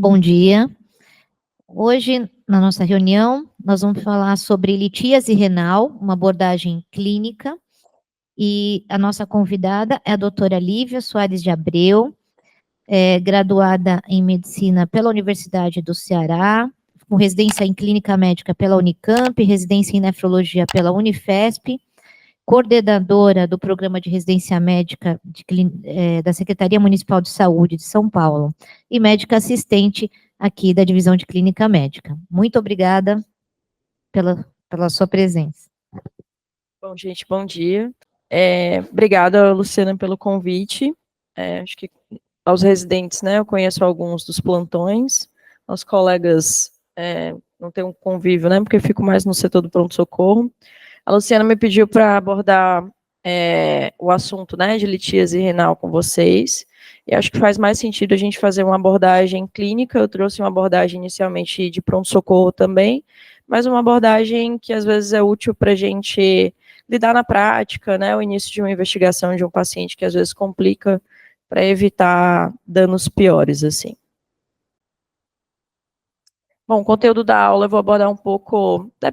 Bom dia. Hoje, na nossa reunião, nós vamos falar sobre litíase renal, uma abordagem clínica, e a nossa convidada é a doutora Lívia Soares de Abreu, graduada em medicina pela Universidade do Ceará, com residência em clínica médica pela Unicamp, residência em nefrologia pela Unifesp, coordenadora do programa de residência médica da Secretaria Municipal de Saúde de São Paulo, e médica assistente aqui da Divisão de Clínica Médica. Muito obrigada pela sua presença. Bom, gente, bom dia. Obrigada, Luciana, pelo convite. Acho que aos residentes, né, eu conheço alguns dos plantões, aos colegas não tenho um convívio, né, porque eu fico mais no setor do pronto-socorro. A Luciana me pediu para abordar o assunto, né, de litíase renal com vocês, e acho que faz mais sentido a gente fazer uma abordagem clínica. Eu trouxe uma abordagem inicialmente de pronto-socorro também, mas uma abordagem que às vezes é útil para a gente lidar na prática, né, o início de uma investigação de um paciente que às vezes complica, para evitar danos piores, assim. Bom, o conteúdo da aula eu vou abordar um pouco da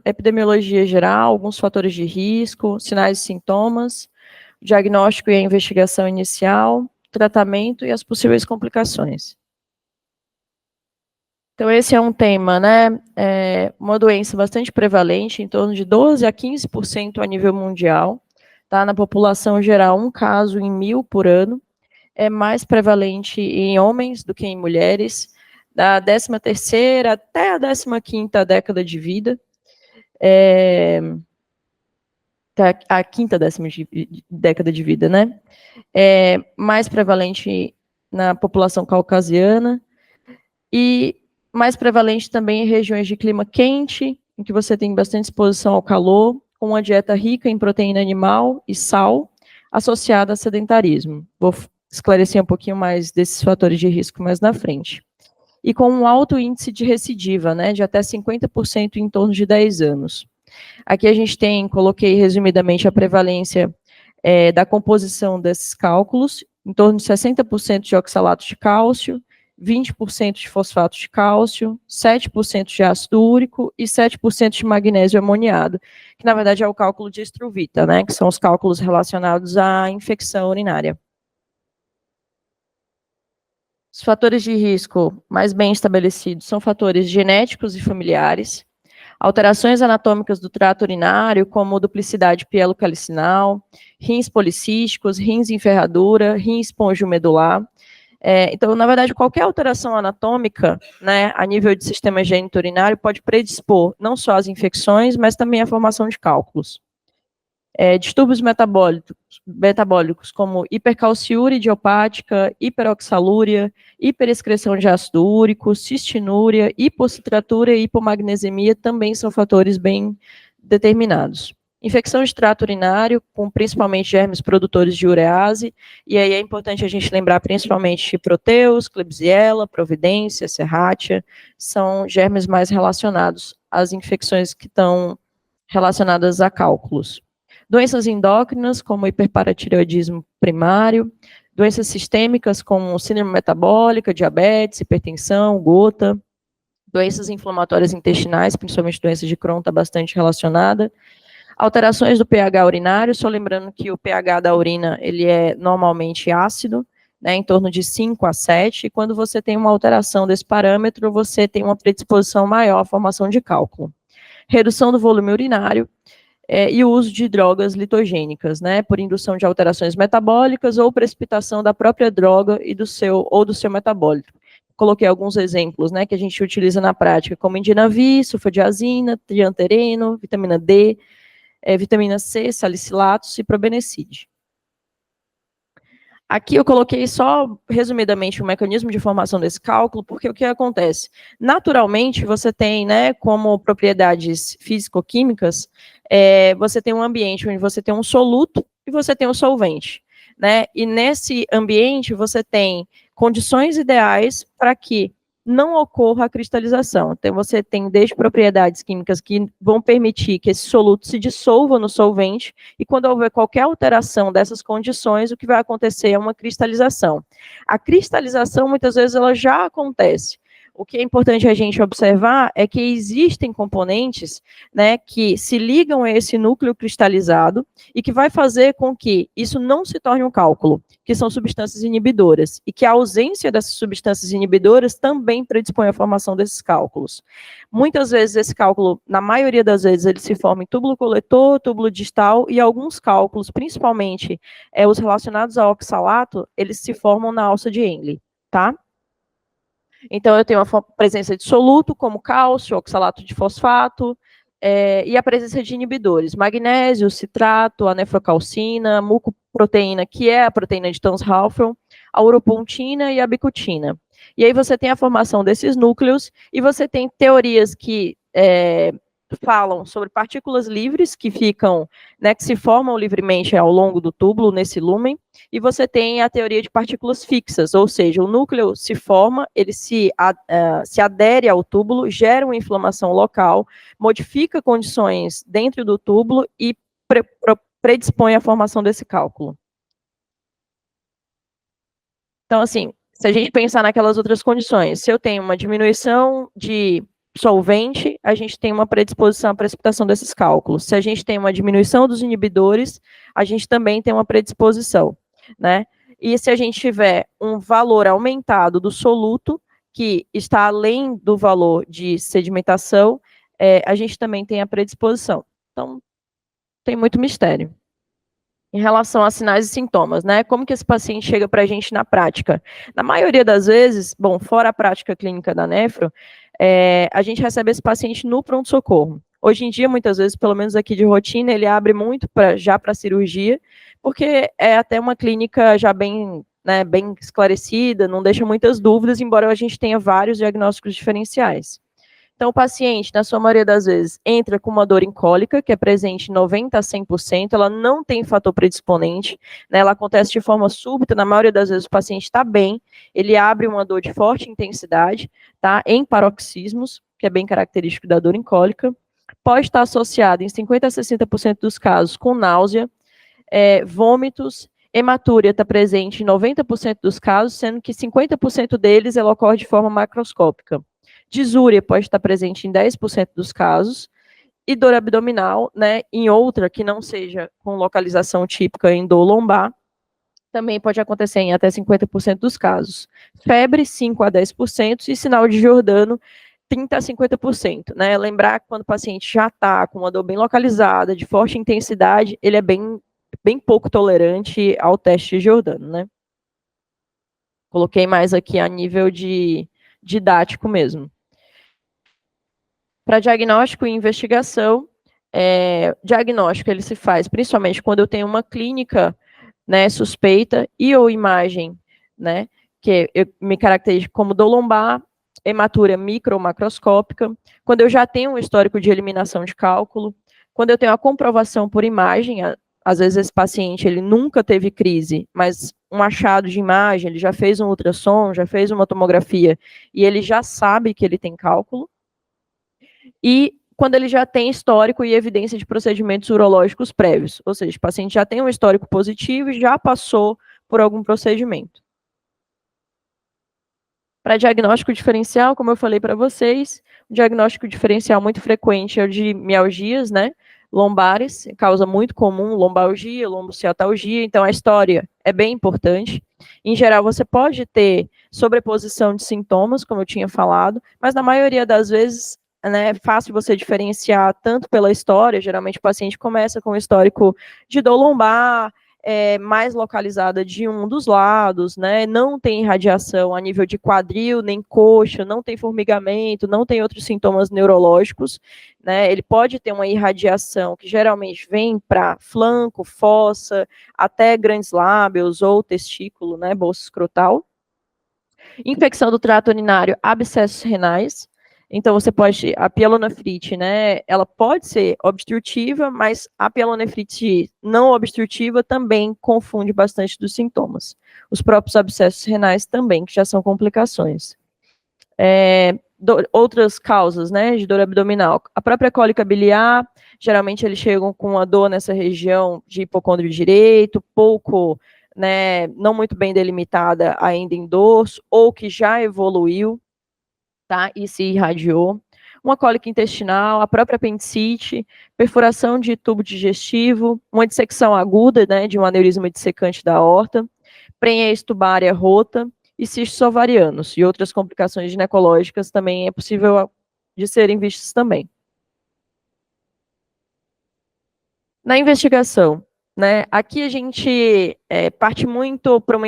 epidemiologia geral, alguns fatores de risco, sinais e sintomas, diagnóstico e a investigação inicial, tratamento e as possíveis complicações. Então, esse é um tema, né, uma doença bastante prevalente, em torno de 12 a 15% a nível mundial, tá? Na população geral, um caso em 1000 por ano, é mais prevalente em homens do que em mulheres, da 13ª até a 15ª década de vida, a quinta década de vida, né? Mais prevalente na população caucasiana, e mais prevalente também em regiões de clima quente, em que você tem bastante exposição ao calor, com uma dieta rica em proteína animal e sal, associada a sedentarismo. Vou esclarecer um pouquinho mais desses fatores de risco mais na frente. E com um alto índice de recidiva, né, de até 50% em torno de 10 anos. Aqui a gente coloquei resumidamente a prevalência da composição desses cálculos, em torno de 60% de oxalato de cálcio, 20% de fosfato de cálcio, 7% de ácido úrico e 7% de magnésio amoniado, que na verdade é o cálculo de Struvita, né, que são os cálculos relacionados à infecção urinária. Os fatores de risco mais bem estabelecidos são fatores genéticos e familiares, alterações anatômicas do trato urinário, como duplicidade pielocalicinal, rins policísticos, rins em ferradura, rins esponjomedular. Então, na verdade, qualquer alteração anatômica, né, a nível de sistema geniturinário pode predispor não só às infecções, mas também à formação de cálculos. Distúrbios metabólicos, como hipercalciúria idiopática, hiperoxalúria, hiperexcreção de ácido úrico, cistinúria, hipocitratura e hipomagnesemia também são fatores bem determinados. Infecção de trato urinário, com principalmente germes produtores de urease, e aí é importante a gente lembrar principalmente de Proteus, Klebsiella, Providência, Serratia, são germes mais relacionados às infecções que estão relacionadas a cálculos. Doenças endócrinas, como hiperparatireoidismo primário, doenças sistêmicas, como síndrome metabólica, diabetes, hipertensão, gota, doenças inflamatórias intestinais, principalmente doenças de Crohn, está bastante relacionada. Alterações do pH urinário, só lembrando que o pH da urina, ele é normalmente ácido, né, em torno de 5 a 7, e quando você tem uma alteração desse parâmetro, você tem uma predisposição maior à formação de cálculo. Redução do volume urinário, e o uso de drogas litogênicas, né, por indução de alterações metabólicas ou precipitação da própria droga e do seu metabólito. Coloquei alguns exemplos, né, que a gente utiliza na prática, como indinavir, sulfadiazina, triantereno, vitamina D, vitamina C, salicilatos e probenecid. Aqui eu coloquei só, resumidamente, o mecanismo de formação desse cálculo, porque o que acontece? Naturalmente, você tem, né, como propriedades físico-químicas, você tem um ambiente onde você tem um soluto e você tem um solvente, né? E nesse ambiente você tem condições ideais para que não ocorra a cristalização. Então, você tem desde propriedades químicas que vão permitir que esse soluto se dissolva no solvente, e quando houver qualquer alteração dessas condições, o que vai acontecer é uma cristalização. A cristalização, muitas vezes, ela já acontece. O que é importante a gente observar é que existem componentes, né, que se ligam a esse núcleo cristalizado e que vai fazer com que isso não se torne um cálculo, que são substâncias inibidoras, e que a ausência dessas substâncias inibidoras também predispõe à formação desses cálculos. Muitas vezes esse cálculo, na maioria das vezes, ele se forma em túbulo coletor, túbulo distal, e alguns cálculos, principalmente os relacionados ao oxalato, eles se formam na alça de Henle, tá? Então, eu tenho a presença de soluto, como cálcio, oxalato de fosfato, e a presença de inibidores, magnésio, citrato, a nefrocalcina, a mucoproteína, que é a proteína de Towns-Halfon, a uropontina e a bicutina. E aí você tem a formação desses núcleos, e você tem teorias que falam sobre partículas livres que ficam, né, que se formam livremente ao longo do túbulo, nesse lúmen, e você tem a teoria de partículas fixas, ou seja, o núcleo se forma, ele se adere ao túbulo, gera uma inflamação local, modifica condições dentro do túbulo e predispõe à formação desse cálculo. Então, assim, se a gente pensar naquelas outras condições, se eu tenho uma diminuição de solvente, a gente tem uma predisposição à precipitação desses cálculos. Se a gente tem uma diminuição dos inibidores, a gente também tem uma predisposição, né? E se a gente tiver um valor aumentado do soluto, que está além do valor de sedimentação, a gente também tem a predisposição. Então, tem muito mistério. Em relação a sinais e sintomas, né? Como que esse paciente chega para a gente na prática? Na maioria das vezes, bom, fora a prática clínica da nefro, a gente recebe esse paciente no pronto-socorro. Hoje em dia, muitas vezes, pelo menos aqui de rotina, ele abre muito já para cirurgia, porque é até uma clínica já bem, né, bem esclarecida, não deixa muitas dúvidas, embora a gente tenha vários diagnósticos diferenciais. Então, o paciente, na sua maioria das vezes, entra com uma dor incólica, que é presente em 90% a 100%, ela não tem fator predisponente, né, ela acontece de forma súbita, na maioria das vezes o paciente está bem, ele abre uma dor de forte intensidade, tá, em paroxismos, que é bem característico da dor incólica, pode estar associado em 50% a 60% dos casos com náusea, vômitos, hematúria está presente em 90% dos casos, sendo que 50% deles ela ocorre de forma macroscópica. Disúria pode estar presente em 10% dos casos, e dor abdominal, né, em outra que não seja com localização típica em dor lombar, também pode acontecer em até 50% dos casos. Febre, 5% a 10%, e sinal de Giordano, 30% a 50%. Né? Lembrar que quando o paciente já está com uma dor bem localizada, de forte intensidade, ele é bem pouco tolerante ao teste de Giordano, né? Coloquei mais aqui a nível de didático mesmo. Para diagnóstico e investigação, diagnóstico ele se faz principalmente quando eu tenho uma clínica, né, suspeita e ou imagem, né, que eu me caracterizo como dor lombar, hematúria micro ou macroscópica, quando eu já tenho um histórico de eliminação de cálculo, quando eu tenho a comprovação por imagem, às vezes esse paciente ele nunca teve crise, mas um achado de imagem, ele já fez um ultrassom, já fez uma tomografia, e ele já sabe que ele tem cálculo, e quando ele já tem histórico e evidência de procedimentos urológicos prévios, ou seja, o paciente já tem um histórico positivo e já passou por algum procedimento. Para diagnóstico diferencial, como eu falei para vocês, o diagnóstico diferencial muito frequente é o de mialgias, né, lombares, causa muito comum, lombalgia, lombociatalgia, então a história é bem importante. Em geral, você pode ter sobreposição de sintomas, como eu tinha falado, mas na maioria das vezes, né, é fácil você diferenciar tanto pela história, geralmente o paciente começa com um histórico de dor lombar, mais localizada de um dos lados, né, não tem irradiação a nível de quadril, nem coxa, não tem formigamento, não tem outros sintomas neurológicos, né, ele pode ter uma irradiação que geralmente vem para flanco, fossa, até grandes lábios ou testículo, né, bolsa escrotal. Infecção do trato urinário, abscessos renais. Então, você pode, a pielonefrite, né, ela pode ser obstrutiva, mas a pielonefrite não obstrutiva também confunde bastante dos sintomas. Os próprios abscessos renais também, que já são complicações. Outras causas, né, de dor abdominal. A própria cólica biliar, geralmente eles chegam com a dor nessa região de hipocôndrio direito, pouco, né, não muito bem delimitada ainda em dorso, ou que já evoluiu, tá, e se irradiou. Uma cólica intestinal, a própria apendicite, perfuração de tubo digestivo, uma dissecção aguda, né, de um aneurisma dissecante da aorta, prenhez tubária rota, e cistos ovarianos e outras complicações ginecológicas também é possível de serem vistas também. Na investigação, né, aqui a gente parte muito para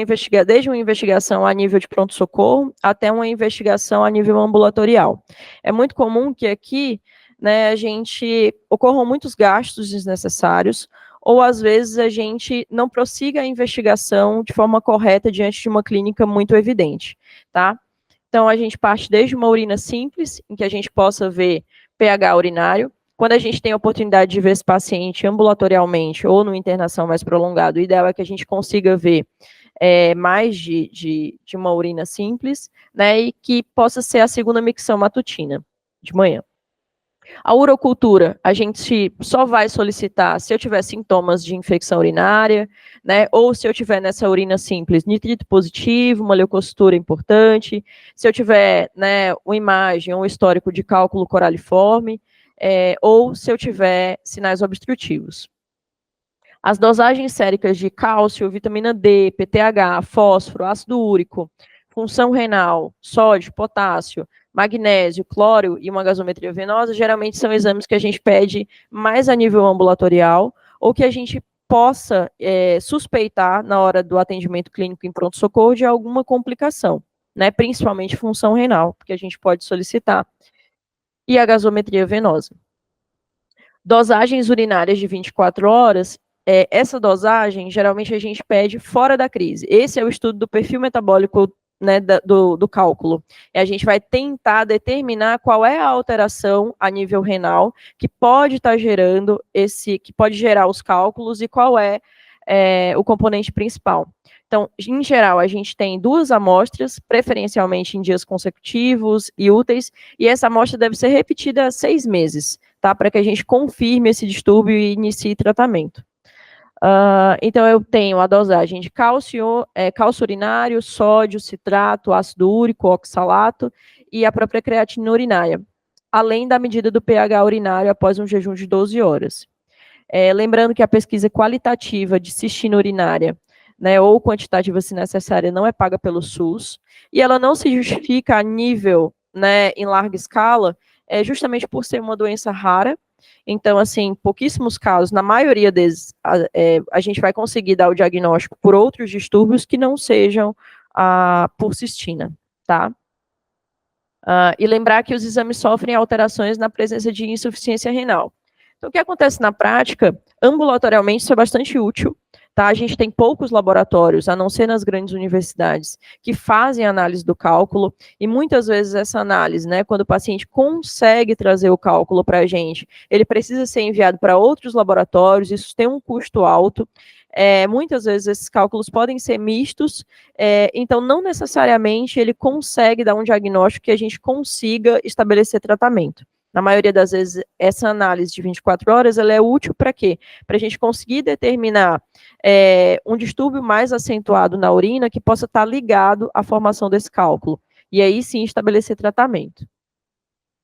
desde uma investigação a nível de pronto-socorro até uma investigação a nível ambulatorial. É muito comum que aqui, né, ocorram muitos gastos desnecessários, ou às vezes a gente não prossiga a investigação de forma correta diante de uma clínica muito evidente, tá? Então, a gente parte desde uma urina simples, em que a gente possa ver pH urinário. Quando a gente tem a oportunidade de ver esse paciente ambulatorialmente ou numa internação mais prolongada, o ideal é que a gente consiga ver mais de uma urina simples, né, e que possa ser a segunda micção matutina, de manhã. A urocultura, a gente só vai solicitar se eu tiver sintomas de infecção urinária, né, ou se eu tiver nessa urina simples nitrito positivo, uma leucocitura importante, se eu tiver, né, uma imagem, um histórico de cálculo coraliforme, ou se eu tiver sinais obstrutivos. As dosagens séricas de cálcio, vitamina D, PTH, fósforo, ácido úrico, função renal, sódio, potássio, magnésio, cloro e uma gasometria venosa, geralmente são exames que a gente pede mais a nível ambulatorial, ou que a gente possa suspeitar na hora do atendimento clínico em pronto-socorro de alguma complicação, né, principalmente função renal, que a gente pode solicitar, e a gasometria venosa. Dosagens urinárias de 24 horas, essa dosagem, geralmente a gente pede fora da crise. Esse é o estudo do perfil metabólico, né, do cálculo. E a gente vai tentar determinar qual é a alteração a nível renal que pode estar gerando que pode gerar os cálculos e qual é o componente principal. Então, em geral, a gente tem 2 amostras, preferencialmente em dias consecutivos e úteis, e essa amostra deve ser repetida há 6 meses, tá? Para que a gente confirme esse distúrbio e inicie tratamento. Então, eu tenho a dosagem de cálcio urinário, sódio, citrato, ácido úrico, oxalato e a própria creatina urinária, além da medida do pH urinário após um jejum de 12 horas. Lembrando que a pesquisa qualitativa de cistina urinária, né, ou quantitativa se necessária, não é paga pelo SUS, e ela não se justifica a nível, né, em larga escala, justamente por ser uma doença rara. Então, assim, pouquíssimos casos, na maioria deles, a gente vai conseguir dar o diagnóstico por outros distúrbios que não sejam por cistina, tá? E lembrar que os exames sofrem alterações na presença de insuficiência renal. Então, o que acontece na prática, ambulatorialmente, isso é bastante útil, tá? A gente tem poucos laboratórios, a não ser nas grandes universidades, que fazem análise do cálculo, e muitas vezes essa análise, né, quando o paciente consegue trazer o cálculo para a gente, ele precisa ser enviado para outros laboratórios, isso tem um custo alto, muitas vezes esses cálculos podem ser mistos, então não necessariamente ele consegue dar um diagnóstico que a gente consiga estabelecer tratamento. Na maioria das vezes, essa análise de 24 horas, ela é útil para quê? Para a gente conseguir determinar um distúrbio mais acentuado na urina que possa estar ligado à formação desse cálculo. E aí sim estabelecer tratamento.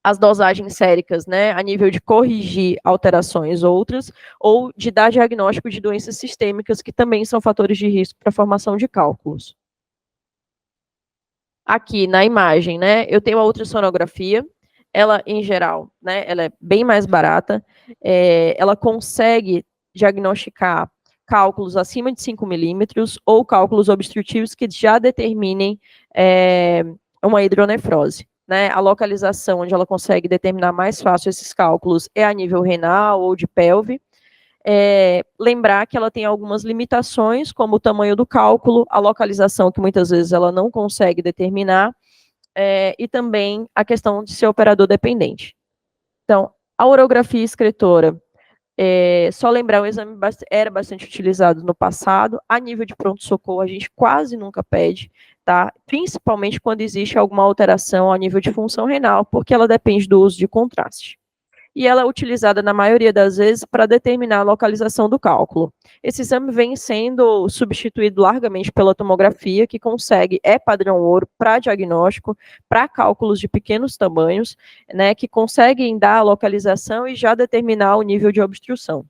As dosagens séricas, né, a nível de corrigir alterações outras, ou de dar diagnóstico de doenças sistêmicas, que também são fatores de risco para a formação de cálculos. Aqui na imagem, né, eu tenho a ultrassonografia, ela, em geral, né, ela é bem mais barata, ela consegue diagnosticar cálculos acima de 5 milímetros ou cálculos obstrutivos que já determinem uma hidronefrose. Né? A localização onde ela consegue determinar mais fácil esses cálculos é a nível renal ou de pelve. Lembrar que ela tem algumas limitações, como o tamanho do cálculo, a localização que muitas vezes ela não consegue determinar, e também a questão de ser operador dependente. Então, a urografia excretora, só lembrar, o exame era bastante utilizado no passado, a nível de pronto-socorro a gente quase nunca pede, tá? Principalmente quando existe alguma alteração a nível de função renal, porque ela depende do uso de contraste. E ela é utilizada, na maioria das vezes, para determinar a localização do cálculo. Esse exame vem sendo substituído largamente pela tomografia, que é padrão ouro para diagnóstico, para cálculos de pequenos tamanhos, né, que conseguem dar a localização e já determinar o nível de obstrução,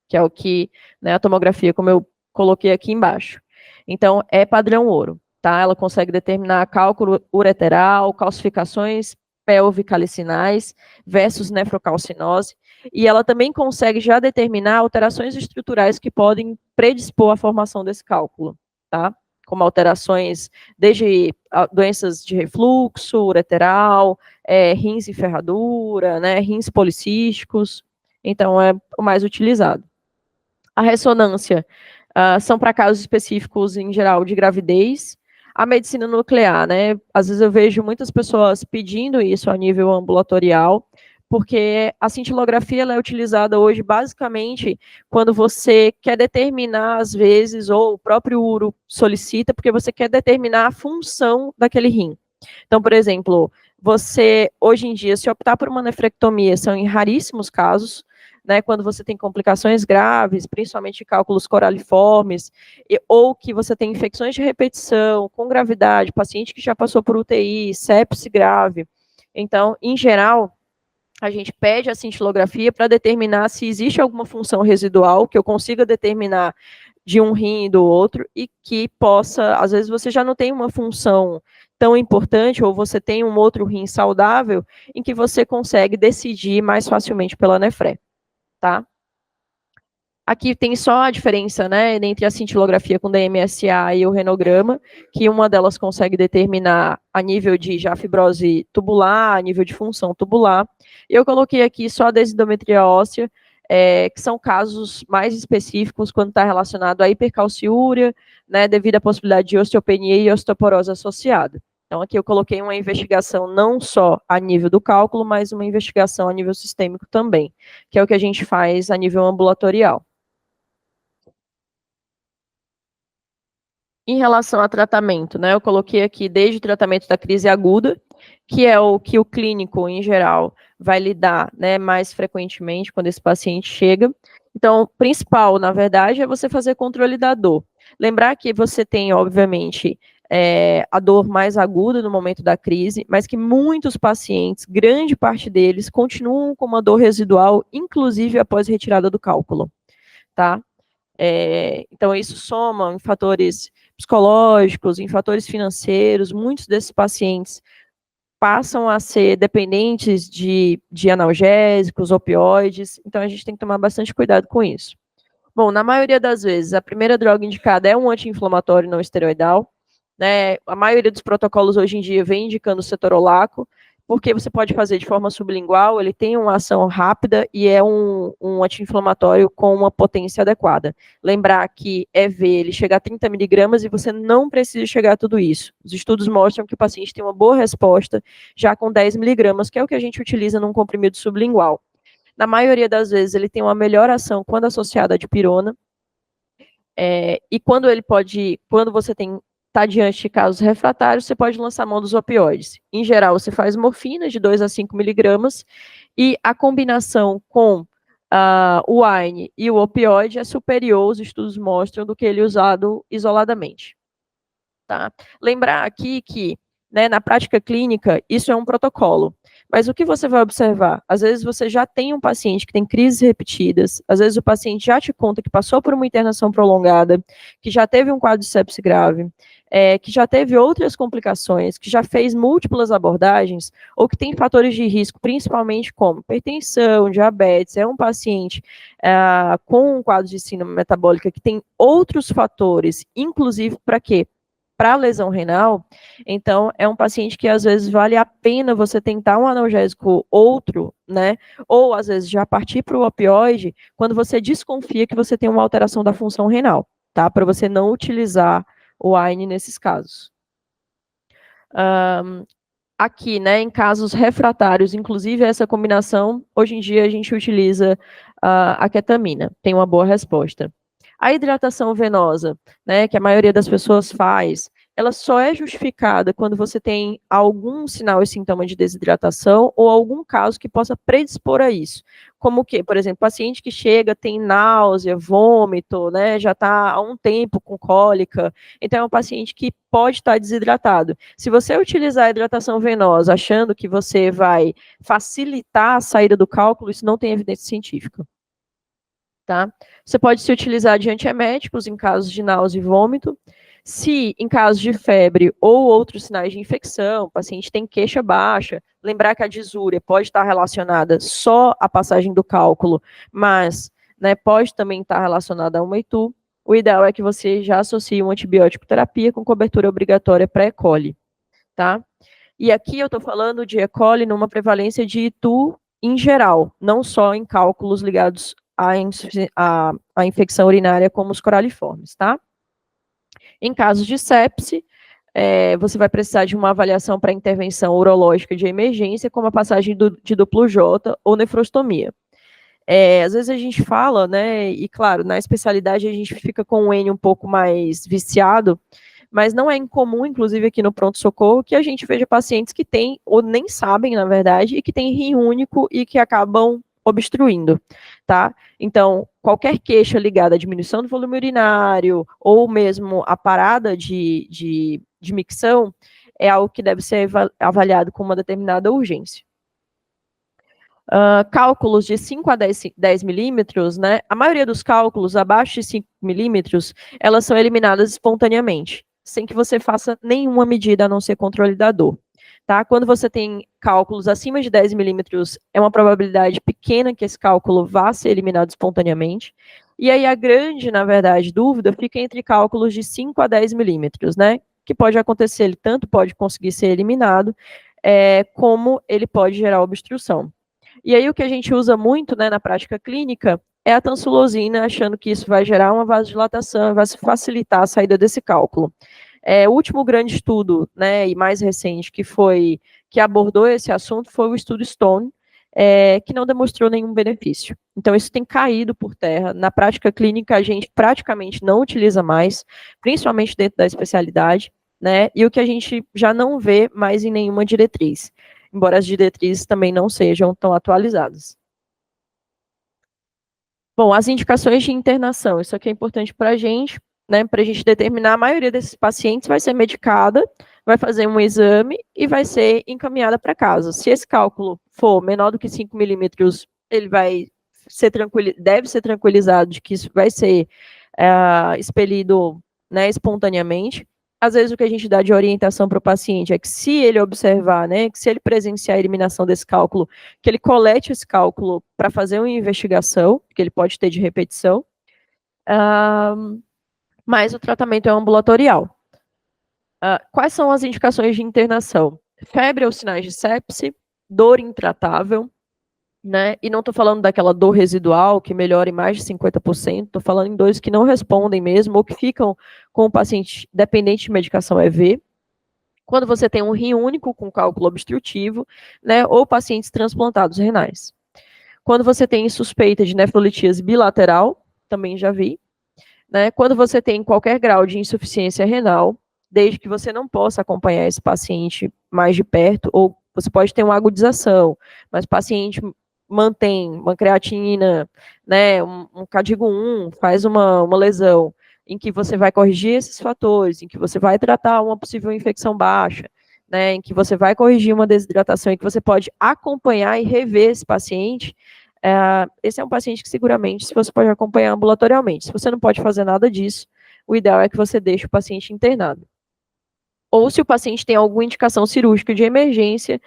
que é o que, né, a tomografia, como eu coloquei aqui embaixo. Então, é padrão ouro, tá? Ela consegue determinar cálculo ureteral, calcificações pelvicalicinais versus nefrocalcinose, e ela também consegue já determinar alterações estruturais que podem predispor à formação desse cálculo, tá? Como alterações desde doenças de refluxo ureteral, rins e ferradura, né, rins policísticos, então é o mais utilizado. A ressonância são para casos específicos, em geral, de gravidez. A medicina nuclear, né? Às vezes eu vejo muitas pessoas pedindo isso a nível ambulatorial, porque a cintilografia ela é utilizada hoje basicamente quando você quer determinar, às vezes, ou o próprio uro solicita, porque você quer determinar a função daquele rim. Então, por exemplo, você, hoje em dia, se optar por uma nefrectomia, são em raríssimos casos, né, quando você tem complicações graves, principalmente cálculos coraliformes, ou que você tem infecções de repetição, com gravidade, paciente que já passou por UTI, sepse grave. Então, em geral, a gente pede a cintilografia para determinar se existe alguma função residual que eu consiga determinar de um rim e do outro, e que possa, às vezes você já não tem uma função tão importante, ou você tem um outro rim saudável, em que você consegue decidir mais facilmente pela nefré. Tá? Aqui tem só a diferença, né, entre a cintilografia com DMSA e o renograma, que uma delas consegue determinar a nível de já fibrose tubular, a nível de função tubular. Eu coloquei aqui só a densitometria óssea, que são casos mais específicos quando está relacionado à hipercalciúria, né, devido à possibilidade de osteopenia e osteoporose associada. Então, aqui eu coloquei uma investigação não só a nível do cálculo, mas uma investigação a nível sistêmico também, que é o que a gente faz a nível ambulatorial. Em relação a tratamento, né, eu coloquei aqui desde o tratamento da crise aguda, que é o que o clínico, em geral, vai lidar, né, mais frequentemente quando esse paciente chega. Então, o principal, na verdade, é você fazer controle da dor. Lembrar que você tem, obviamente, a dor mais aguda no momento da crise, mas que muitos pacientes, grande parte deles, continuam com uma dor residual, inclusive após retirada do cálculo, tá? Então, isso soma em fatores psicológicos, em fatores financeiros. Muitos desses pacientes passam a ser dependentes de analgésicos, opioides, então a gente tem que tomar bastante cuidado com isso. Bom, na maioria das vezes, a primeira droga indicada é um anti-inflamatório não esteroidal, né? A maioria dos protocolos hoje em dia vem indicando o cetorolaco, porque você pode fazer de forma sublingual, ele tem uma ação rápida e é um anti-inflamatório com uma potência adequada. Lembrar que EV, ele chega a 30 miligramas e você não precisa chegar a tudo isso. Os estudos mostram que o paciente tem uma boa resposta já com 10 miligramas, que é o que a gente utiliza num comprimido sublingual. Na maioria das vezes, ele tem uma melhor ação quando associado à dipirona, e quando você está diante de casos refratários, você pode lançar mão dos opioides. Em geral, você faz morfina de 2 a 5 miligramas, e a combinação com o AINE e o opioide é superior, os estudos mostram, do que ele usado isoladamente. Tá? Lembrar aqui que, né, na prática clínica, isso é um protocolo. Mas o que você vai observar? Às vezes você já tem um paciente que tem crises repetidas, às vezes o paciente já te conta que passou por uma internação prolongada, que já teve um quadro de sepse grave, que já teve outras complicações, que já fez múltiplas abordagens, ou que tem fatores de risco, principalmente como hipertensão, diabetes, é um paciente com um quadro de síndrome metabólica que tem outros fatores, inclusive para quê? Para lesão renal. Então, é um paciente que às vezes vale a pena você tentar um analgésico outro, né? Ou às vezes já partir para o opioide quando você desconfia que você tem uma alteração da função renal, tá? Para você não utilizar o AINE nesses casos. Aqui, né, em casos refratários, inclusive essa combinação, hoje em dia a gente utiliza a ketamina, tem uma boa resposta. A hidratação venosa, né, que a maioria das pessoas faz, ela só é justificada quando você tem algum sinal e sintoma de desidratação ou algum caso que possa predispor a isso. Como o quê? Por exemplo, paciente que chega, tem náusea, vômito, né, já está há um tempo com cólica, então é um paciente que pode estar desidratado. Se você utilizar a hidratação venosa achando que você vai facilitar a saída do cálculo, isso não tem evidência científica. Tá? Você pode se utilizar de antieméticos em casos de náusea e vômito. Se em casos de febre ou outros sinais de infecção, o paciente tem queixa baixa, lembrar que a disúria pode estar relacionada só à passagem do cálculo, mas, né, pode também estar relacionada a uma ITU. O ideal é que você já associe uma antibiótico terapia com cobertura obrigatória pré-E. coli, tá? E aqui eu estou falando de E. coli numa prevalência de ITU em geral, não só em cálculos ligados à infecção urinária como os coraliformes, tá? Em casos de sepse, você vai precisar de uma avaliação para intervenção urológica de emergência, como a passagem de duplo J ou nefrostomia. Às vezes a gente fala, né, e claro, na especialidade a gente fica com o N um pouco mais viciado, mas não é incomum, inclusive aqui no pronto-socorro, que a gente veja pacientes que têm, ou nem sabem, na verdade, e que têm rim único e que acabam obstruindo, tá? Então, qualquer queixa ligada à diminuição do volume urinário, ou mesmo a parada de micção, é algo que deve ser avaliado com uma determinada urgência. Cálculos de 5 a 10 milímetros, né? A maioria dos cálculos abaixo de 5 milímetros, elas são eliminadas espontaneamente, sem que você faça nenhuma medida a não ser controle da dor. Tá? Quando você tem cálculos acima de 10 milímetros, é uma probabilidade pequena que esse cálculo vá ser eliminado espontaneamente. E aí a grande, na verdade, dúvida fica entre cálculos de 5 a 10 milímetros, né? Que pode acontecer, ele tanto pode conseguir ser eliminado, como ele pode gerar obstrução. E aí o que a gente usa muito, né, na prática clínica é a tansulosina, achando que isso vai gerar uma vasodilatação, vai facilitar a saída desse cálculo. O último grande estudo, né, e mais recente, que abordou esse assunto foi o estudo Stone, que não demonstrou nenhum benefício. Então, isso tem caído por terra. Na prática clínica, a gente praticamente não utiliza mais, principalmente dentro da especialidade, né, e o que a gente já não vê mais em nenhuma diretriz, embora as diretrizes também não sejam tão atualizadas. Bom, as indicações de internação, isso aqui é importante para a gente, né, para a gente determinar, a maioria desses pacientes vai ser medicada, vai fazer um exame e vai ser encaminhada para casa. Se esse cálculo for menor do que 5 milímetros, ele vai ser deve ser tranquilizado de que isso vai ser expelido, né, espontaneamente. Às vezes o que a gente dá de orientação para o paciente é que se ele observar, né, que se ele presenciar a eliminação desse cálculo, que ele colete esse cálculo para fazer uma investigação, que ele pode ter de repetição, mas o tratamento é ambulatorial. Quais são as indicações de internação? Febre ou sinais de sepse, dor intratável, né? E não estou falando daquela dor residual que melhora em mais de 50%, estou falando em dores que não respondem mesmo ou que ficam com o paciente dependente de medicação EV. Quando você tem um rim único com cálculo obstrutivo, né? Ou pacientes transplantados renais. Quando você tem suspeita de nefrolitíase bilateral, também já vi, né? Quando você tem qualquer grau de insuficiência renal, desde que você não possa acompanhar esse paciente mais de perto, ou você pode ter uma agudização, mas o paciente mantém uma creatinina, né, um CADIGO 1, faz uma lesão, em que você vai corrigir esses fatores, em que você vai tratar uma possível infecção baixa, né, em que você vai corrigir uma desidratação, em que você pode acompanhar e rever esse paciente, esse é um paciente que seguramente você pode acompanhar ambulatorialmente. Se você não pode fazer nada disso, o ideal é que você deixe o paciente internado. Ou se o paciente tem alguma indicação cirúrgica de emergência,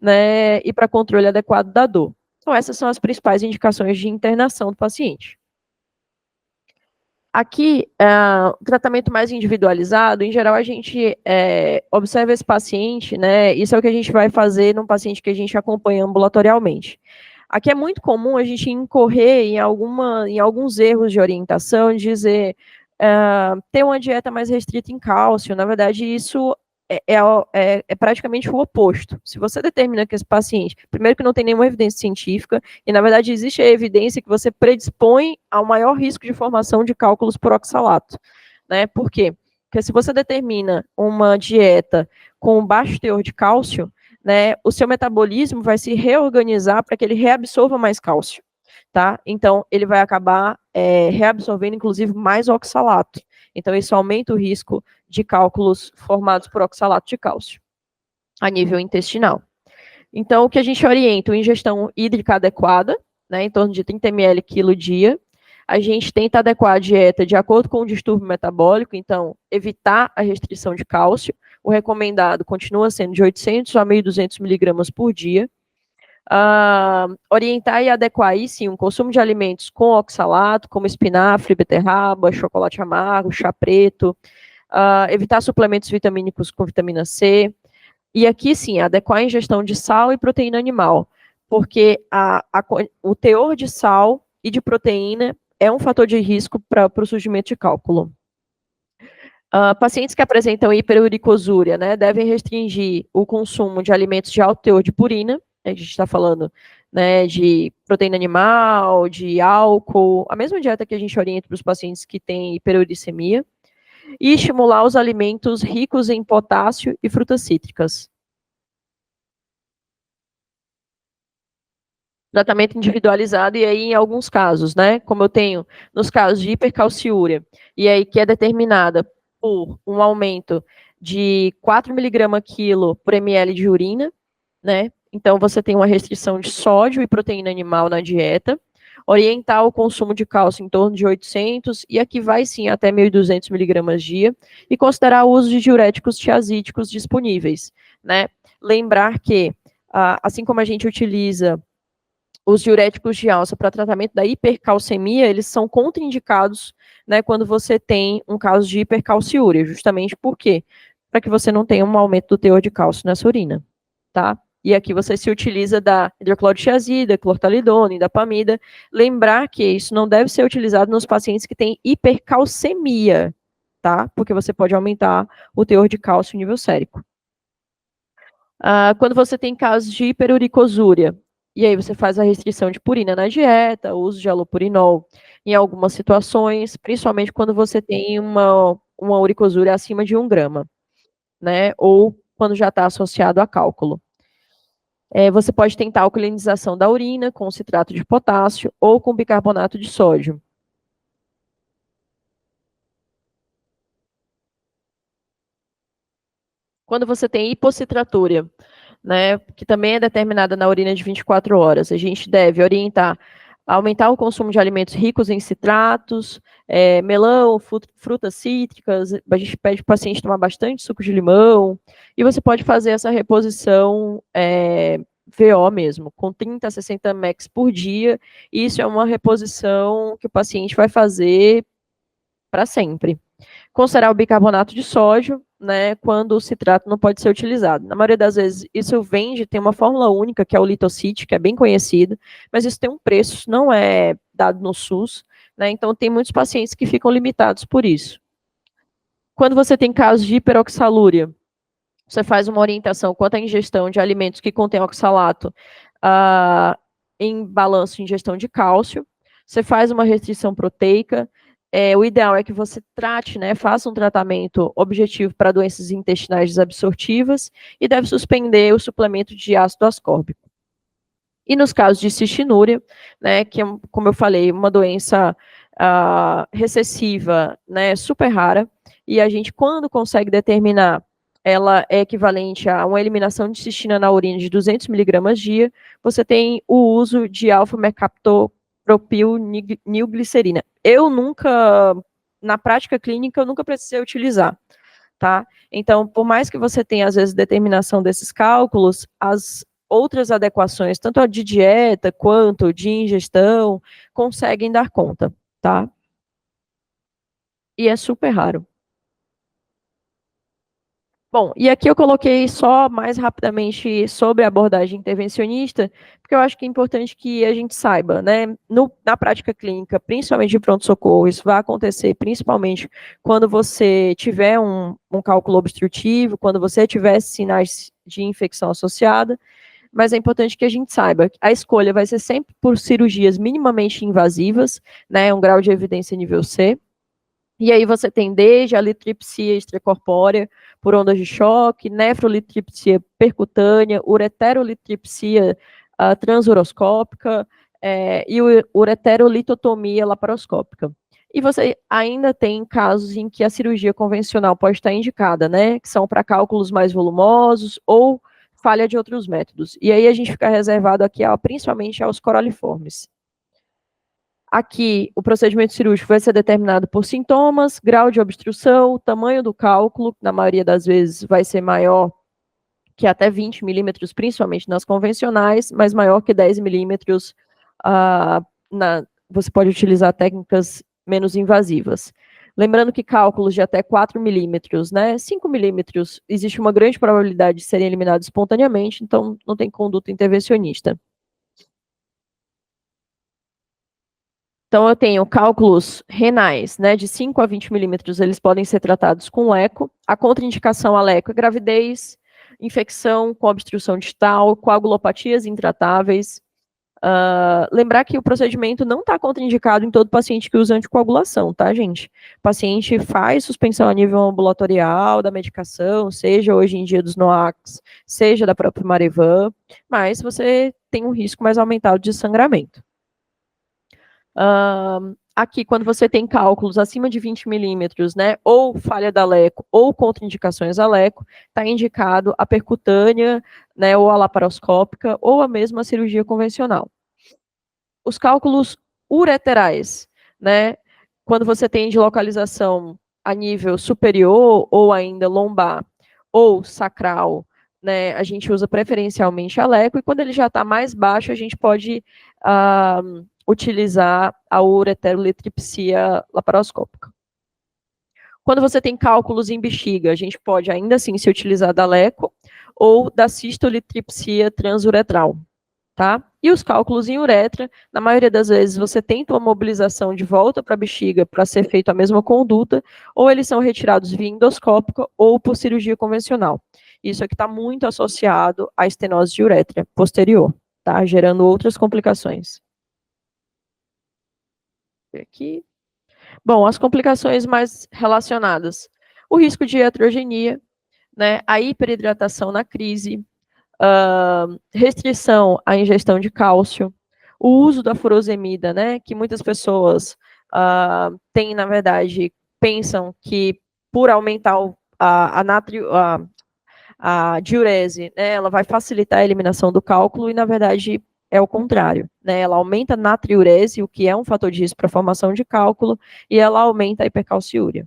né, e para controle adequado da dor. Então, essas são as principais indicações de internação do paciente. Aqui, o tratamento mais individualizado, em geral, a gente observa esse paciente, né, isso é o que a gente vai fazer num paciente que a gente acompanha ambulatorialmente. Aqui é muito comum a gente incorrer em alguns erros de orientação, de dizer, ter uma dieta mais restrita em cálcio. Na verdade, isso é praticamente o oposto. Se você determina que esse paciente, primeiro que não tem nenhuma evidência científica, e na verdade existe a evidência que você predispõe ao maior risco de formação de cálculos por oxalato, né? Por quê? Porque se você determina uma dieta com baixo teor de cálcio, né, o seu metabolismo vai se reorganizar para que ele reabsorva mais cálcio, tá? Então, ele vai acabar reabsorvendo, inclusive, mais oxalato. Então, isso aumenta o risco de cálculos formados por oxalato de cálcio a nível intestinal. Então, o que a gente orienta? Uma ingestão hídrica adequada, né, em torno de 30 ml quilo dia. A gente tenta adequar a dieta de acordo com o distúrbio metabólico, então, evitar a restrição de cálcio. O recomendado continua sendo de 800 a 1.200 miligramas por dia. Orientar e adequar aí, sim, um consumo de alimentos com oxalato, como espinafre, beterraba, chocolate amargo, chá preto. Evitar suplementos vitamínicos com vitamina C. E aqui, sim, adequar a ingestão de sal e proteína animal, porque o teor de sal e de proteína é um fator de risco para o surgimento de cálculo. Pacientes que apresentam hiperuricosúria, né, devem restringir o consumo de alimentos de alto teor de purina, a gente está falando, né, de proteína animal, de álcool, a mesma dieta que a gente orienta para os pacientes que têm hiperuricemia, e estimular os alimentos ricos em potássio e frutas cítricas. Tratamento individualizado, e aí em alguns casos, né, como eu tenho nos casos de hipercalciúria, e aí que é determinada por um aumento de 4 miligramas quilo por ml de urina, né, então você tem uma restrição de sódio e proteína animal na dieta, orientar o consumo de cálcio em torno de 800, e aqui vai sim até 1.200 miligramas dia, e considerar o uso de diuréticos tiazídicos disponíveis, né, lembrar que, assim como a gente utiliza os diuréticos de alça para tratamento da hipercalcemia, eles são contraindicados, né, quando você tem um caso de hipercalciúria, justamente por quê? Para que você não tenha um aumento do teor de cálcio nessa urina, tá? E aqui você se utiliza da hidroclorotiazida, clortalidona, indapamida. Lembrar que isso não deve ser utilizado nos pacientes que têm hipercalcemia, tá? Porque você pode aumentar o teor de cálcio em nível sérico. Quando você tem casos de hiperuricosúria, e aí você faz a restrição de purina na dieta, o uso de alopurinol em algumas situações, principalmente quando você tem uma uricosúria acima de 1 grama, né? Ou quando já está associado a cálculo. Você pode tentar a alcalinização da urina com citrato de potássio ou com bicarbonato de sódio. Quando você tem hipocitratura, né, que também é determinada na urina de 24 horas, a gente deve orientar a aumentar o consumo de alimentos ricos em citratos, melão, frutas cítricas, a gente pede para o paciente tomar bastante suco de limão, e você pode fazer essa reposição VO mesmo, com 30 a 60 mEq por dia, e isso é uma reposição que o paciente vai fazer para sempre. Considerar o bicarbonato de sódio, né, quando o citrato não pode ser utilizado. Na maioria das vezes, isso vende, tem uma fórmula única, que é o Litocit, que é bem conhecido, mas isso tem um preço, não é dado no SUS, né, então tem muitos pacientes que ficam limitados por isso. Quando você tem casos de hiperoxalúria, você faz uma orientação quanto à ingestão de alimentos que contêm oxalato em balanço de ingestão de cálcio, você faz uma restrição proteica. O ideal é que você trate, né, faça um tratamento objetivo para doenças intestinais desabsortivas e deve suspender o suplemento de ácido ascórbico. E nos casos de cistinúria, né, que é, como eu falei, uma doença recessiva, né, super rara, e a gente, quando consegue determinar, ela é equivalente a uma eliminação de cistina na urina de 200 miligramas dia, você tem o uso de alfa-mercaptopropilnilglicerina. Eu nunca, na prática clínica, eu nunca precisei utilizar, tá? Então, por mais que você tenha, às vezes, determinação desses cálculos, as outras adequações, tanto a de dieta quanto de ingestão, conseguem dar conta, tá? E é super raro. Bom, e aqui eu coloquei só mais rapidamente sobre a abordagem intervencionista, porque eu acho que é importante que a gente saiba, né, na prática clínica, principalmente de pronto-socorro, isso vai acontecer principalmente quando você tiver um cálculo obstrutivo, quando você tiver sinais de infecção associada, mas é importante que a gente saiba que a escolha vai ser sempre por cirurgias minimamente invasivas, né, um grau de evidência nível C, E aí você tem desde a litripsia extracorpórea por ondas de choque, nefrolitripsia percutânea, ureterolitripsia transuroscópica e ureterolitotomia laparoscópica. E você ainda tem casos em que a cirurgia convencional pode estar indicada, né? Que são para cálculos mais volumosos ou falha de outros métodos. E aí a gente fica reservado aqui, principalmente aos coraliformes. Aqui, o procedimento cirúrgico vai ser determinado por sintomas, grau de obstrução, tamanho do cálculo, que na maioria das vezes vai ser maior que até 20 milímetros, principalmente nas convencionais, mas maior que 10 milímetros, você pode utilizar técnicas menos invasivas. Lembrando que cálculos de até 4 milímetros, né, 5 milímetros, existe uma grande probabilidade de serem eliminados espontaneamente, então não tem conduta intervencionista. Então, eu tenho cálculos renais, né, de 5 a 20 milímetros, eles podem ser tratados com eco. A contraindicação ao eco é gravidez, infecção com obstrução distal, coagulopatias intratáveis. Lembrar que o procedimento não está contraindicado em todo paciente que usa anticoagulação, tá, gente? O paciente faz suspensão a nível ambulatorial da medicação, seja hoje em dia dos NOACs, seja da própria Marevan, mas você tem um risco mais aumentado de sangramento. Aqui, quando você tem cálculos acima de 20 milímetros, né, ou falha da leco, ou contraindicações a leco, está indicado a percutânea, né, ou a laparoscópica, ou a mesma cirurgia convencional. Os cálculos ureterais, né, quando você tem de localização a nível superior, ou ainda lombar, ou sacral, né, a gente usa preferencialmente a leco, e quando ele já está mais baixo, a gente pode utilizar a ureterolitripsia laparoscópica. Quando você tem cálculos em bexiga, a gente pode ainda assim se utilizar da leco ou da cistolitripsia transuretral, tá? E os cálculos em uretra, na maioria das vezes você tenta uma mobilização de volta para a bexiga para ser feita a mesma conduta, ou eles são retirados via endoscópica ou por cirurgia convencional. Isso aqui está muito associado à estenose de uretra posterior, tá? Gerando outras complicações. Aqui. Bom, as complicações mais relacionadas. O risco de iatrogenia, né, a hiperidratação na crise, restrição à ingestão de cálcio, o uso da furosemida, né, que muitas pessoas têm, na verdade, pensam que por aumentar a diurese, né, ela vai facilitar a eliminação do cálculo e, na verdade, é o contrário, né? Ela aumenta a natriurese, o que é um fator de risco para a formação de cálculo, e ela aumenta a hipercalciúria.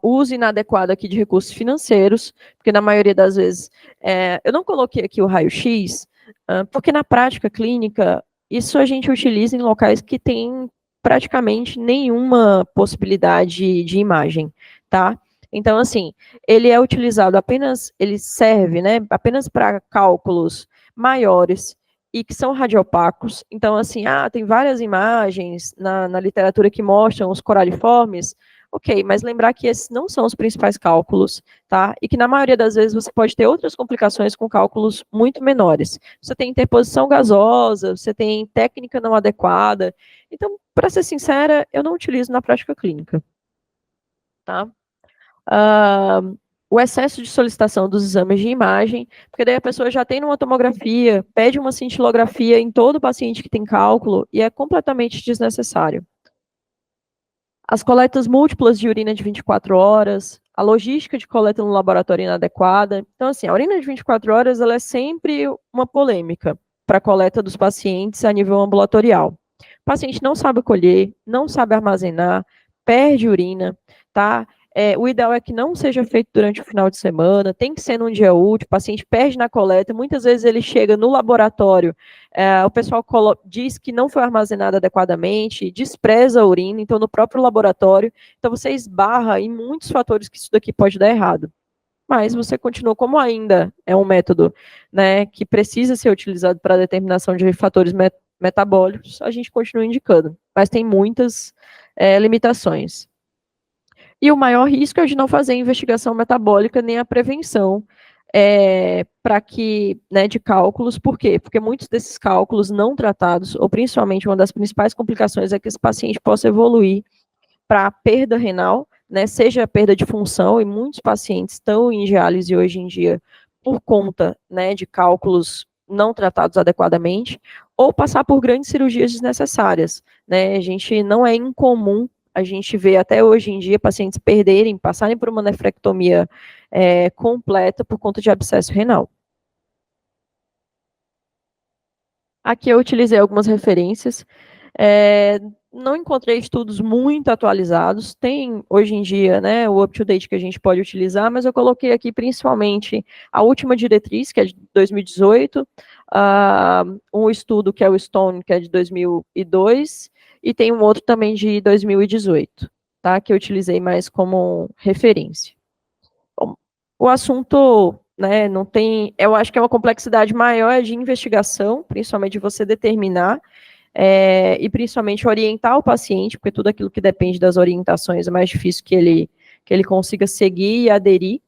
Uso inadequado aqui de recursos financeiros, porque na maioria das vezes, eu não coloquei aqui o raio-x, porque na prática clínica, isso a gente utiliza em locais que tem praticamente nenhuma possibilidade de imagem, tá? Então, assim, ele é utilizado apenas, ele serve, né, apenas para cálculos maiores e que são radiopacos. Então, assim, tem várias imagens na literatura que mostram os coraliformes. Ok, mas lembrar que esses não são os principais cálculos, tá? E que na maioria das vezes você pode ter outras complicações com cálculos muito menores. Você tem interposição gasosa, você tem técnica não adequada. Então, para ser sincera, eu não utilizo na prática clínica, tá? O excesso de solicitação dos exames de imagem, porque daí a pessoa já tem uma tomografia, pede uma cintilografia em todo paciente que tem cálculo e é completamente desnecessário. As coletas múltiplas de urina de 24 horas, a logística de coleta no laboratório inadequada. Então, assim, a urina de 24 horas ela é sempre uma polêmica para a coleta dos pacientes a nível ambulatorial. O paciente não sabe colher, não sabe armazenar, perde urina, tá? O ideal é que não seja feito durante o final de semana, tem que ser num dia útil, o paciente perde na coleta, muitas vezes ele chega no laboratório, o pessoal diz que não foi armazenado adequadamente, despreza a urina, então no próprio laboratório, então você esbarra em muitos fatores que isso daqui pode dar errado. Mas você continua, como ainda é um método, né, que precisa ser utilizado para a determinação de fatores metabólicos, a gente continua indicando, mas tem muitas limitações. E o maior risco é de não fazer a investigação metabólica nem a prevenção para que, né, de cálculos. Por quê? Porque muitos desses cálculos não tratados, ou principalmente uma das principais complicações é que esse paciente possa evoluir para perda renal, né, seja perda de função, e muitos pacientes estão em diálise hoje em dia por conta, né, de cálculos não tratados adequadamente, ou passar por grandes cirurgias desnecessárias, né, a gente não é incomum, a gente vê até hoje em dia pacientes passarem por uma nefrectomia completa por conta de abscesso renal. Aqui eu utilizei algumas referências, não encontrei estudos muito atualizados, tem hoje em dia, né, o up-to-date que a gente pode utilizar, mas eu coloquei aqui principalmente a última diretriz, que é de 2018, um estudo que é o Stone, que é de 2002, e tem um outro também de 2018, tá, que eu utilizei mais como referência. Bom, o assunto, né, não tem, eu acho que é uma complexidade maior de investigação, principalmente de você determinar, e principalmente orientar o paciente, porque tudo aquilo que depende das orientações é mais difícil que ele consiga seguir e aderir,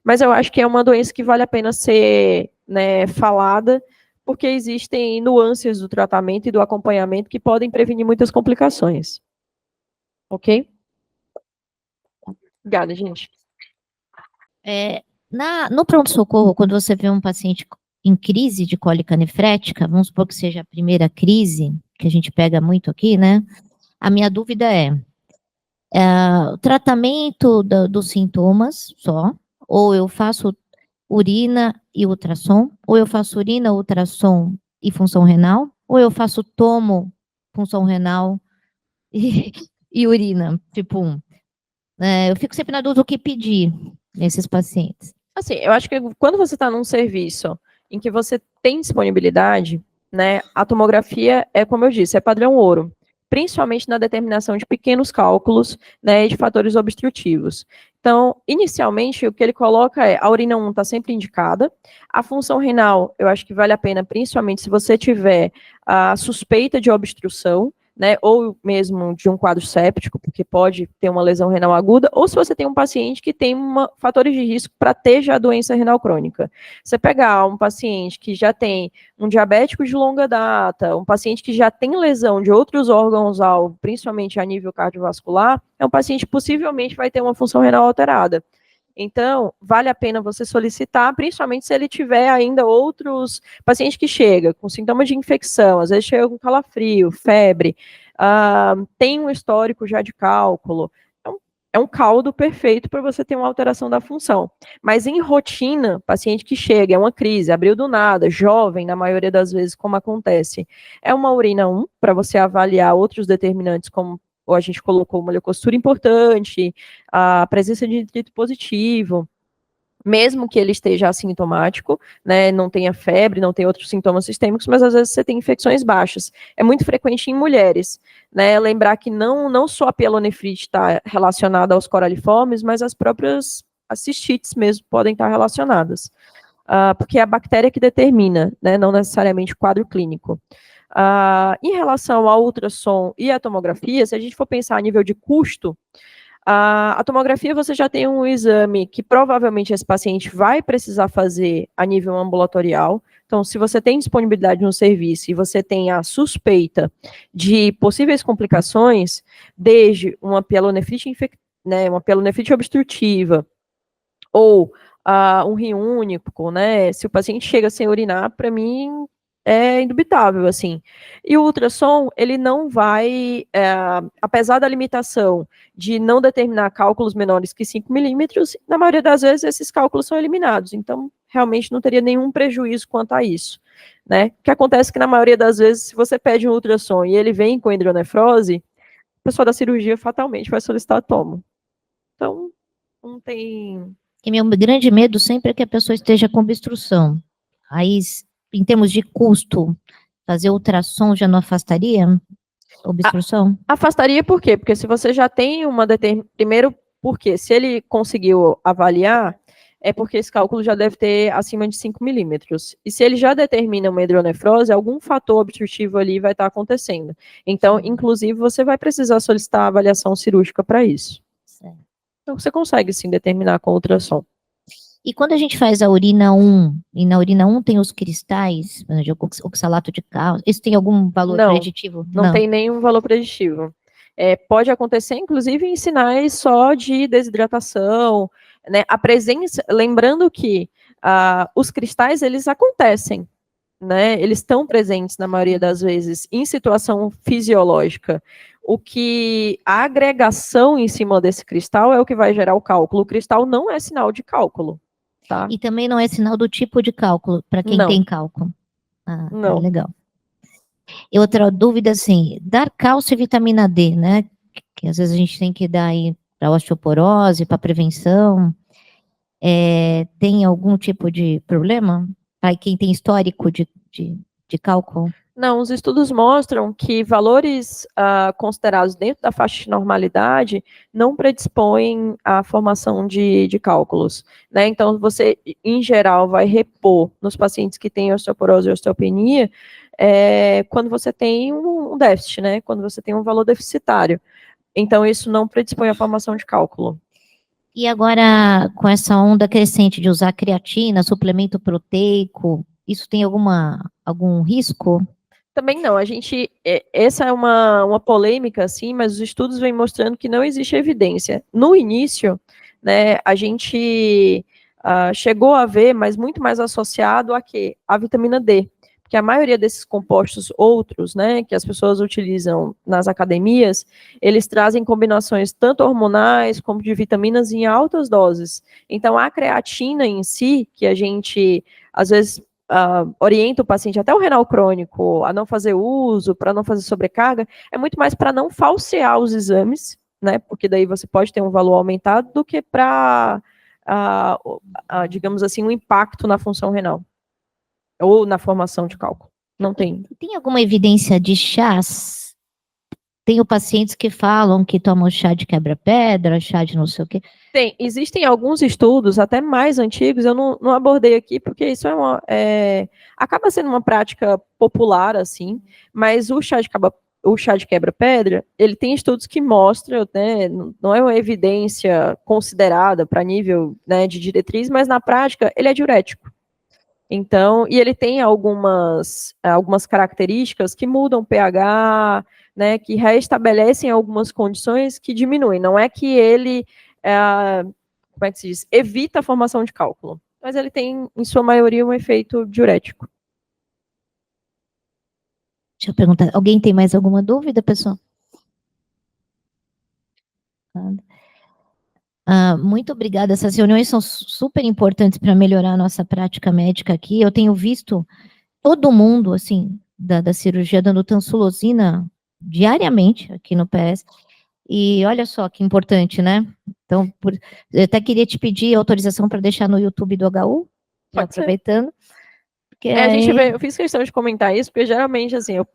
mas eu acho que é uma doença que vale a pena ser, né, falada, porque existem nuances do tratamento e do acompanhamento que podem prevenir muitas complicações. Ok? Obrigada, gente. No pronto-socorro, quando você vê um paciente em crise de cólica nefrética, vamos supor que seja a primeira crise, que a gente pega muito aqui, né? A minha dúvida o tratamento dos sintomas só, ou eu faço urina e ultrassom, ou eu faço urina, ultrassom e função renal, ou eu faço tomo, função renal e urina, tipo, eu fico sempre na dúvida do que pedir nesses pacientes. Assim, eu acho que quando você está num serviço em que você tem disponibilidade, né, a tomografia é, como eu disse, é padrão ouro, principalmente na determinação de pequenos cálculos, né, e de fatores obstrutivos. Então, inicialmente, o que ele coloca é, a urina 1 está sempre indicada, a função renal, eu acho que vale a pena, principalmente se você tiver a suspeita de obstrução, né, ou mesmo de um quadro séptico, porque pode ter uma lesão renal aguda, ou se você tem um paciente que tem fatores de risco para ter já doença renal crônica. Você pegar um paciente que já tem um diabético de longa data, um paciente que já tem lesão de outros órgãos-alvo, principalmente a nível cardiovascular, é um paciente que possivelmente vai ter uma função renal alterada. Então, vale a pena você solicitar, principalmente se ele tiver ainda outros pacientes que chegam com sintomas de infecção, às vezes chega com calafrio, febre, tem um histórico já de cálculo. Então, é um caldo perfeito para você ter uma alteração da função. Mas em rotina, paciente que chega, é uma crise, abriu do nada, jovem, na maioria das vezes, como acontece, é uma urina 1, para você avaliar outros determinantes como ou a gente colocou uma leucostura importante, a presença de nitrito positivo, mesmo que ele esteja assintomático, né, não tenha febre, não tenha outros sintomas sistêmicos, mas às vezes você tem infecções baixas. É muito frequente em mulheres, né, lembrar que não só a pielonefrite está relacionada aos coraliformes, mas as próprias as cistites mesmo podem estar relacionadas, porque é a bactéria que determina, né, não necessariamente o quadro clínico. Em relação ao ultrassom e à tomografia, se a gente for pensar a nível de custo, a tomografia você já tem um exame que provavelmente esse paciente vai precisar fazer a nível ambulatorial. Então, se você tem disponibilidade no serviço e você tem a suspeita de possíveis complicações, desde uma pielonefrite, né, uma pielonefrite obstrutiva, ou um rim único, né, se o paciente chega sem urinar, para mim, é indubitável, assim. E o ultrassom, ele não vai, apesar da limitação de não determinar cálculos menores que 5 milímetros, na maioria das vezes esses cálculos são eliminados, então realmente não teria nenhum prejuízo quanto a isso, né? O que acontece é que na maioria das vezes, se você pede um ultrassom e ele vem com hidronefrose, a pessoa da cirurgia fatalmente vai solicitar tomo. Então, não tem... E meu grande medo sempre é que a pessoa esteja com obstrução. Aí, em termos de custo, fazer ultrassom já não afastaria obstrução? Afastaria por quê? Porque se você já tem uma primeiro, porque se ele conseguiu avaliar, é porque esse cálculo já deve ter acima de 5 milímetros. E se ele já determina uma hidronefrose, algum fator obstrutivo ali vai estar acontecendo. Então, inclusive, você vai precisar solicitar avaliação cirúrgica para isso. Certo. Então, você consegue, sim, determinar com ultrassom. E quando a gente faz a urina 1, e na urina 1 tem os cristais, de oxalato de cálcio, isso tem algum valor preditivo? Não tem nenhum valor preditivo. Pode acontecer, inclusive, em sinais só de desidratação, né? A presença, lembrando que os cristais, eles acontecem, né? Eles estão presentes, na maioria das vezes, em situação fisiológica. O que a agregação em cima desse cristal é o que vai gerar o cálculo. O cristal não é sinal de cálculo, tá? E também não é sinal do tipo de cálculo, para quem Não. tem cálculo. Ah, Não. legal. E outra dúvida, assim, dar cálcio e vitamina D, né? Que às vezes a gente tem que dar aí para osteoporose, para prevenção. Tem algum tipo de problema? Para quem tem histórico de cálculo? Não, os estudos mostram que valores considerados dentro da faixa de normalidade não predispõem à formação de cálculos, né? Então, você, em geral, vai repor nos pacientes que têm osteoporose e osteopenia quando você tem um déficit, né? Quando você tem um valor deficitário. Então, isso não predispõe à formação de cálculo. E agora, com essa onda crescente de usar creatina, suplemento proteico, isso tem algum risco? Também não, essa é uma polêmica, assim, mas os estudos vêm mostrando que não existe evidência. No início, né, a gente chegou a ver, mas muito mais associado a quê? A vitamina D, porque a maioria desses compostos outros, né, que as pessoas utilizam nas academias, eles trazem combinações tanto hormonais como de vitaminas em altas doses. Então, a creatina em si, que a gente, às vezes, orienta o paciente, até o renal crônico, a não fazer uso, para não fazer sobrecarga, é muito mais para não falsear os exames, né? Porque daí você pode ter um valor aumentado, do que para, digamos assim, um impacto na função renal ou na formação de cálculo. Não tem. Tem alguma evidência de chás? Tenho pacientes que falam que tomam chá de quebra-pedra, chá de não sei o quê. Existem alguns estudos, até mais antigos, eu não abordei aqui, porque isso acaba sendo uma prática popular, assim, mas o chá de quebra-pedra, ele tem estudos que mostram, né, não é uma evidência considerada para nível, né, de diretriz, mas na prática ele é diurético. Então, e ele tem algumas características que mudam o pH, né, que restabelecem algumas condições que diminuem. Não é que ele, como é que se diz, evita a formação de cálculo, mas ele tem, em sua maioria, um efeito diurético. Deixa eu perguntar, alguém tem mais alguma dúvida, pessoal? Muito obrigada. Essas reuniões são super importantes para melhorar a nossa prática médica aqui. Eu tenho visto todo mundo, assim, da cirurgia dando tansulosina diariamente aqui no PS. E olha só que importante, né? Então, eu até queria te pedir autorização para deixar no YouTube do HU, já aproveitando. Eu fiz questão de comentar isso, porque geralmente, assim, eu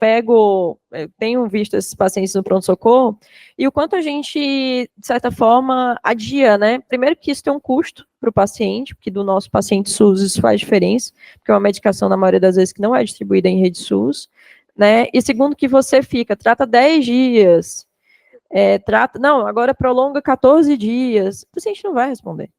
tenho visto esses pacientes no pronto-socorro, e o quanto a gente, de certa forma, adia, né? Primeiro que isso tem um custo para o paciente, porque do nosso paciente SUS isso faz diferença, porque é uma medicação, na maioria das vezes, que não é distribuída em rede SUS, né? E segundo que você trata 10 dias, agora prolonga 14 dias, o paciente não vai responder,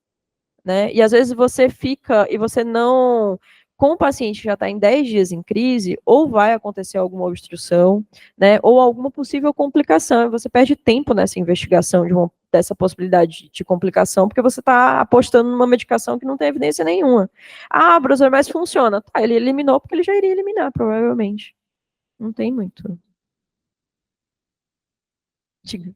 né? E às vezes você fica, e você não... Com o paciente que já está em 10 dias em crise, ou vai acontecer alguma obstrução, né, ou alguma possível complicação, e você perde tempo nessa investigação dessa possibilidade de complicação, porque você está apostando numa medicação que não tem evidência nenhuma. Professor, mas funciona. Tá, ele eliminou porque ele já iria eliminar, provavelmente. Não tem muito. Diga.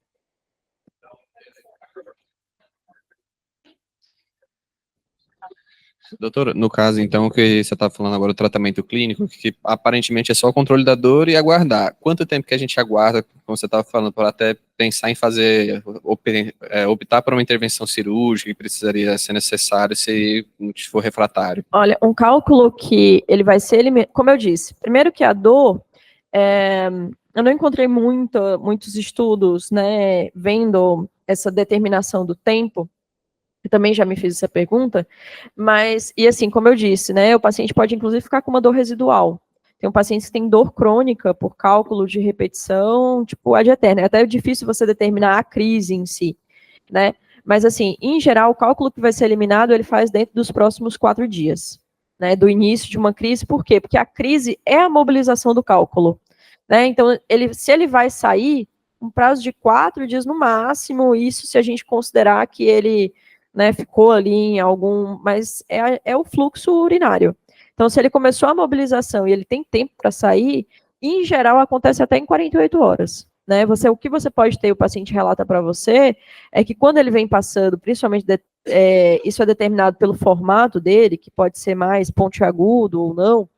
Doutora, no caso, então, o que você está falando agora, o tratamento clínico, que aparentemente é só o controle da dor e aguardar. Quanto tempo que a gente aguarda, como você estava falando, para até pensar em optar por uma intervenção cirúrgica que precisaria ser necessário se for refratário? Olha, um cálculo que ele vai ser eliminado, como eu disse, primeiro que a dor, eu não encontrei muitos estudos, né, vendo essa determinação do tempo. Eu também já me fiz essa pergunta, mas, e assim, como eu disse, né, o paciente pode inclusive ficar com uma dor residual. Tem um paciente que tem dor crônica por cálculo de repetição, tipo ad eterna. É até difícil você determinar a crise em si, né? Mas assim, em geral, o cálculo que vai ser eliminado, ele faz dentro dos próximos 4 dias, né, do início de uma crise. Por quê? Porque a crise é a mobilização do cálculo, né? Então, se ele vai sair, um prazo de 4 dias no máximo, isso se a gente considerar que ele, né, ficou ali em algum, mas é o fluxo urinário. Então, se ele começou a mobilização e ele tem tempo para sair, em geral acontece até em 48 horas. Né? O que você pode ter, o paciente relata para você, é que quando ele vem passando, principalmente isso é determinado pelo formato dele, que pode ser mais pontiagudo ou não,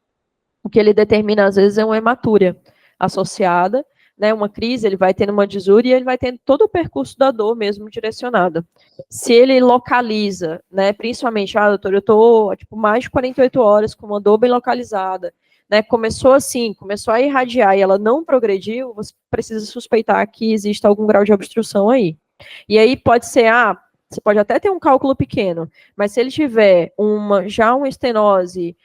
o que ele determina às vezes é uma hematúria associada, né, uma crise, ele vai tendo uma disúria e ele vai tendo todo o percurso da dor mesmo direcionada. Se ele localiza, né, principalmente, doutor, eu estou mais de 48 horas com uma dor bem localizada, né, começou a irradiar e ela não progrediu, você precisa suspeitar que exista algum grau de obstrução aí. E aí pode ser, você pode até ter um cálculo pequeno, mas se ele tiver já uma estenose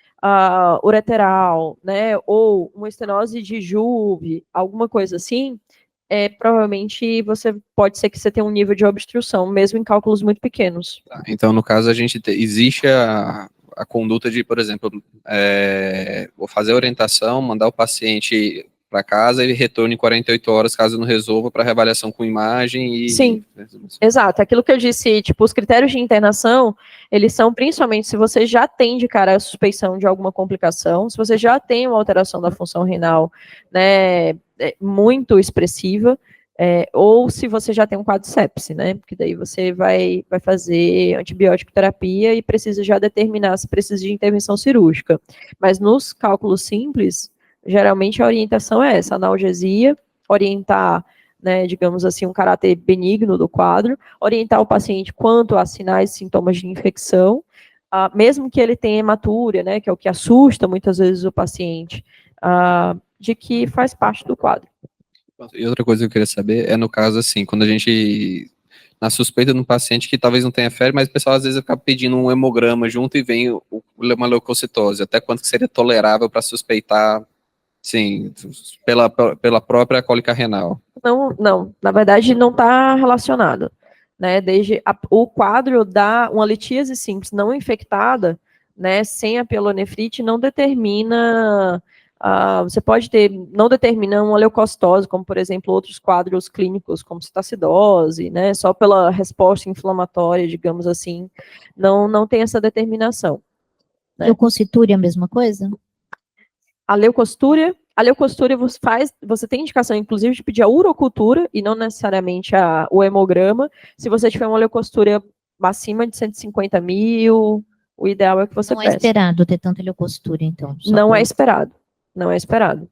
ureteral, né, ou uma estenose de Juve, alguma coisa assim, provavelmente pode ser que você tenha um nível de obstrução, mesmo em cálculos muito pequenos. Então, no caso, existe a conduta de, por exemplo, vou fazer a orientação, mandar o paciente para casa, ele retorna em 48 horas, caso não resolva, para reavaliação com imagem e... Sim, exato. Aquilo que eu disse, os critérios de internação, eles são principalmente se você já tem de cara a suspeição de alguma complicação, se você já tem uma alteração da função renal, né, muito expressiva, ou se você já tem um quadro de sepse, né, porque daí você vai fazer antibiótico terapia e precisa já determinar se precisa de intervenção cirúrgica. Mas nos cálculos simples, geralmente a orientação é essa, analgesia, orientar, né, digamos assim, um caráter benigno do quadro, orientar o paciente quanto a sinais e sintomas de infecção, mesmo que ele tenha hematúria, né, que é o que assusta muitas vezes o paciente, de que faz parte do quadro. E outra coisa que eu queria saber é, no caso, assim, quando a gente, na suspeita de um paciente que talvez não tenha febre, mas o pessoal às vezes acaba pedindo um hemograma junto e vem uma leucocitose, até quanto que seria tolerável para suspeitar, sim, pela própria cólica renal? Não, na verdade não está relacionado, né, o quadro da uma litíase simples não infectada, né, sem a pielonefrite não determina, você pode ter, não determina uma leucocitose, como por exemplo outros quadros clínicos, como citacidose, né, só pela resposta inflamatória, digamos assim, não tem essa determinação. Né? Leucocitúria é a mesma coisa? A leucostúria você tem indicação, inclusive, de pedir a urocultura e não necessariamente o hemograma. Se você tiver uma leucostúria acima de 150 mil, o ideal é que você peça. Não é esperado ter tanta leucostúria, então. Não é esperado. Não é esperado.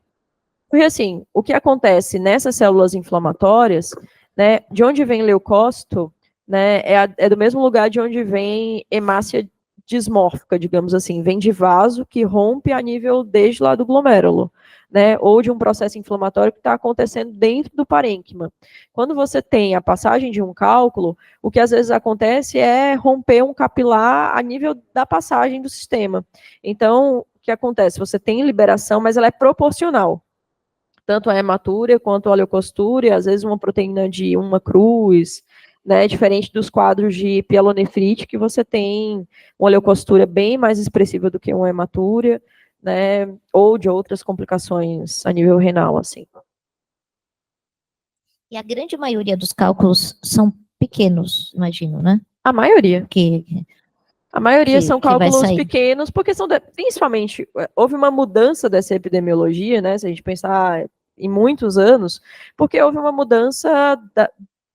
Porque, assim, o que acontece nessas células inflamatórias, né, de onde vem leucócito, né, é do mesmo lugar de onde vem hemácia dismórfica, digamos assim, vem de vaso que rompe a nível desde lá do glomérulo, né, ou de um processo inflamatório que está acontecendo dentro do parênquima. Quando você tem a passagem de um cálculo, o que às vezes acontece é romper um capilar a nível da passagem do sistema. Então, o que acontece? Você tem liberação, mas ela é proporcional. Tanto a hematúria quanto a leucostúria, às vezes uma proteína de uma cruz, né, diferente dos quadros de pielonefrite, que você tem uma leucostúria bem mais expressiva do que uma hematúria, né, ou de outras complicações a nível renal, assim. E a grande maioria dos cálculos são pequenos, imagino, né? A maioria. A maioria são cálculos pequenos, porque principalmente, houve uma mudança dessa epidemiologia, né, se a gente pensar em muitos anos, porque houve uma mudança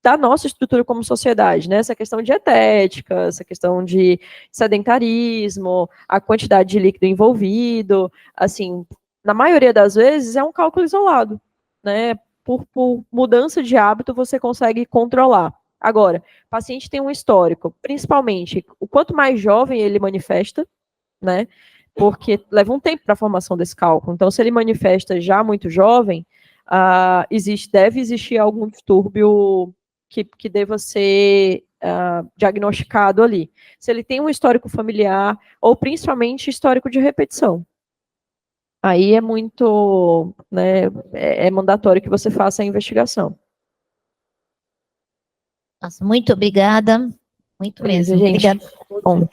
da nossa estrutura como sociedade, né, essa questão dietética, essa questão de sedentarismo, a quantidade de líquido envolvido, assim, na maioria das vezes é um cálculo isolado, né, por mudança de hábito você consegue controlar. Agora, o paciente tem um histórico, principalmente, o quanto mais jovem ele manifesta, né, porque leva um tempo para a formação desse cálculo. Então, se ele manifesta já muito jovem, deve existir algum distúrbio que deva ser diagnosticado ali. Se ele tem um histórico familiar, ou principalmente histórico de repetição. Aí é muito, né, é mandatório que você faça a investigação. Nossa, muito obrigada. Muito Beleza, mesmo. gente. Obrigada. Bom.